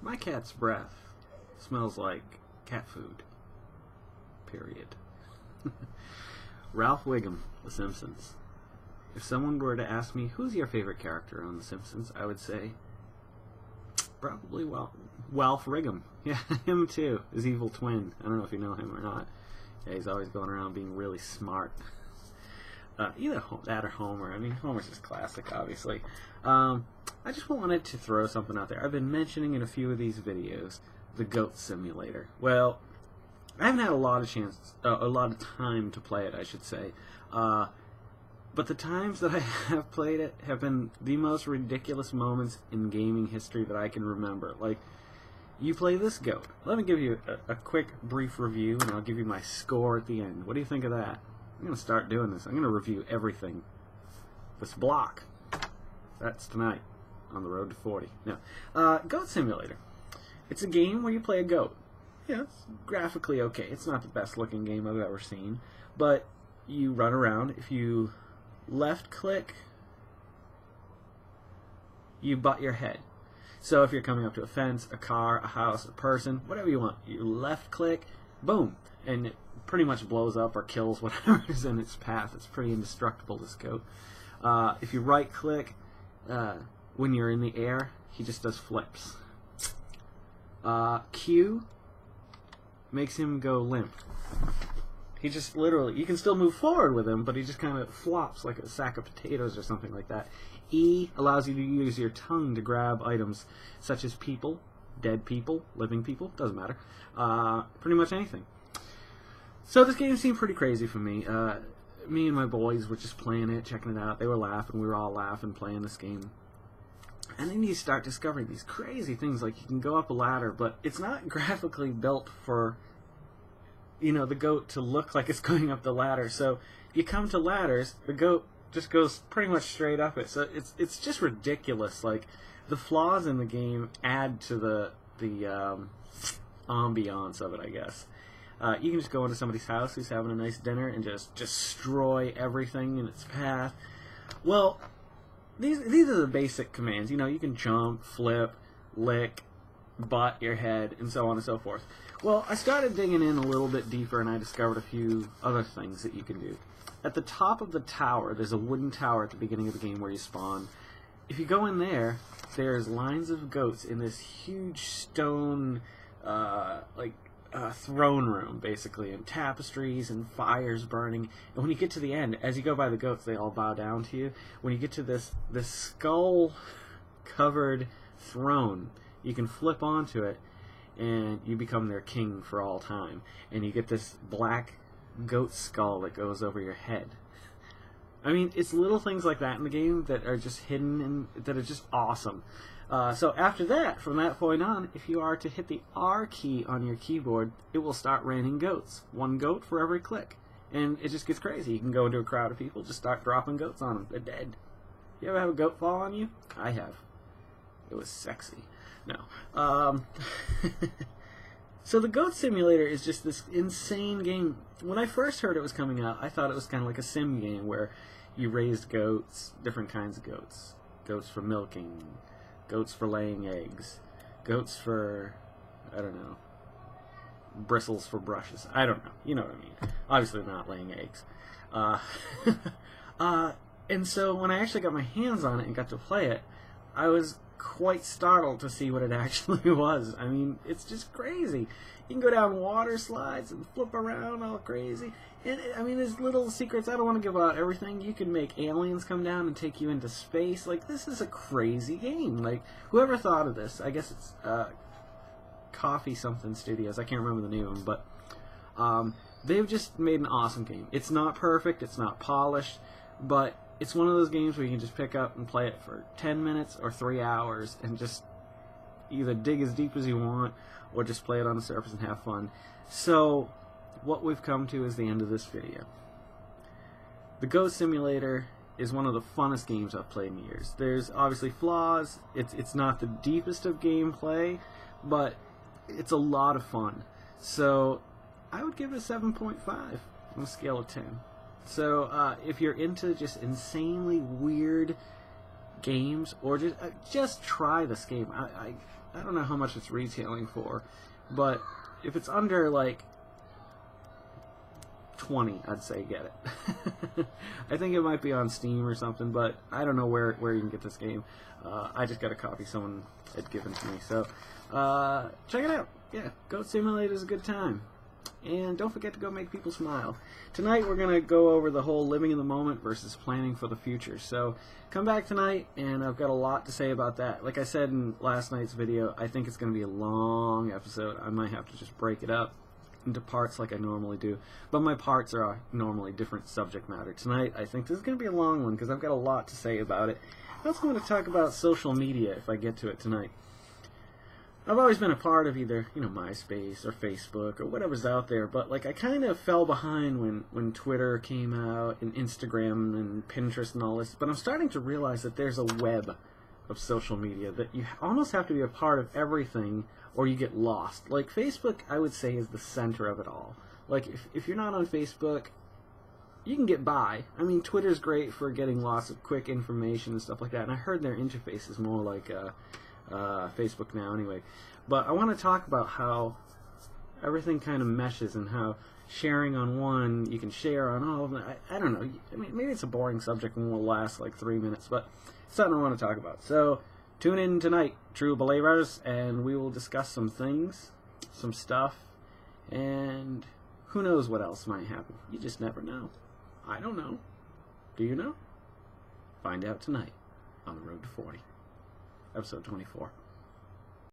My cat's breath smells like cat food. Period. Ralph Wiggum, The Simpsons. If someone were to ask me, who's your favorite character on The Simpsons, I would say, probably Ralph Wiggum. Yeah, him too. His evil twin. I don't know if you know him or not. Yeah, he's always going around being really smart. Either that or Homer. I mean, Homer's just classic, obviously. I just wanted to throw something out there. I've been mentioning in a few of these videos the Goat Simulator. Well, I haven't had a lot of time to play it, I should say. But the times that I have played it have been the most ridiculous moments in gaming history that I can remember. Like, you play this goat. Let me give you a quick, brief review, and I'll give you my score at the end. What do you think of that? I'm going to start doing this. I'm going to review everything. This block. That's tonight on the road to 40. No. Goat Simulator. It's a game where you play a goat. Yeah, it's graphically okay. It's not the best looking game I've ever seen. But you run around. If you left click, you butt your head. So if you're coming up to a fence, a car, a house, a person, whatever you want, you left click, boom, and it pretty much blows up or kills whatever is in its path. It's pretty indestructible, this goat. If you right click, when you're in the air, he just does flips. Q makes him go limp. He just literally, you can still move forward with him, but he just kind of flops like a sack of potatoes or something like that. E allows you to use your tongue to grab items such as people, dead people, living people, doesn't matter. Pretty much anything. So this game seemed pretty crazy for me. Me and my boys were just playing it, checking it out. They were laughing. We were all laughing playing this game. And then you start discovering these crazy things, like you can go up a ladder, but it's not graphically built for, you know, the goat to look like it's going up the ladder. So you come to ladders, the goat just goes pretty much straight up it. So it's just ridiculous. Like, the flaws in the game add to the ambiance of it, I guess. You can just go into somebody's house who's having a nice dinner and just destroy everything in its path. Well, these are the basic commands. You know, you can jump, flip, lick, butt your head, and so on and so forth. Well, I started digging in a little bit deeper, and I discovered a few other things that you can do. At the top of the tower, there's a wooden tower at the beginning of the game where you spawn. If you go in there, there's lines of goats in this huge stone, throne room, basically, and tapestries and fires burning. And when you get to the end, as you go by the goats, they all bow down to you. When you get to this skull-covered throne, you can flip onto it, and you become their king for all time. And you get this black goat skull that goes over your head. I mean, it's little things like that in the game that are just hidden and that are just awesome. So after that, from that point on, if you are to hit the R key on your keyboard, it will start raining goats. One goat for every click. And it just gets crazy. You can go into a crowd of people, just start dropping goats on them. They're dead. You ever have a goat fall on you? I have. It was sexy. No. So the Goat Simulator is just this insane game. When I first heard it was coming out, I thought it was kind of like a sim game where you raised goats, different kinds of goats. Goats for milking, goats for laying eggs, goats for, I don't know, bristles for brushes. I don't know. You know what I mean. Obviously not laying eggs. And so when I actually got my hands on it and got to play it, I was quite startled to see what it actually was. I mean, it's just crazy. You can go down water slides and flip around all crazy. And I mean, there's little secrets. I don't want to give out everything. You can make aliens come down and take you into space. Like, this is a crazy game. Like, whoever thought of this? I guess it's Coffee something Studios. I can't remember the name of them, but they've just made an awesome game. It's not perfect. It's not polished, but it's one of those games where you can just pick up and play it for 10 minutes or 3 hours and just either dig as deep as you want or just play it on the surface and have fun. So what we've come to is the end of this video. The Goat Simulator is one of the funnest games I've played in years. There's obviously flaws. It's not the deepest of gameplay, but it's a lot of fun. So I would give it a 7.5 on a scale of 10. So if you're into just insanely weird games, or just try this game. I don't know how much it's retailing for, but if it's under like 20, I'd say get it. I think it might be on Steam or something, but I don't know where you can get this game. I just got a copy someone had given to me, so check it out. Yeah, Goat Simulator is a good time. And don't forget to go make people smile. Tonight we're going to go over the whole living in the moment versus planning for the future. So come back tonight, and I've got a lot to say about that. Like I said in last night's video, I think it's going to be a long episode. I might have to just break it up into parts like I normally do. But my parts are normally different subject matter. Tonight I think this is going to be a long one because I've got a lot to say about it. I also want to talk about social media if I get to it tonight. I've always been a part of either, MySpace or Facebook or whatever's out there, but like I kind of fell behind when Twitter came out and Instagram and Pinterest and all this, but I'm starting to realize that there's a web of social media that you almost have to be a part of everything or you get lost. Like Facebook, I would say, is the center of it all. Like if you're not on Facebook, you can get by. I mean, Twitter's great for getting lots of quick information and stuff like that, and I heard their interface is more like Facebook now anyway. But I want to talk about how everything kind of meshes and how sharing on one, you can share on all of them. I don't know. I mean, maybe it's a boring subject and will last like 3 minutes, but it's something I want to talk about. So tune in tonight, true believers, and we will discuss some things, some stuff, and who knows what else might happen. You just never know. I don't know. Do you know? Find out tonight on The Road to 40. Episode 24.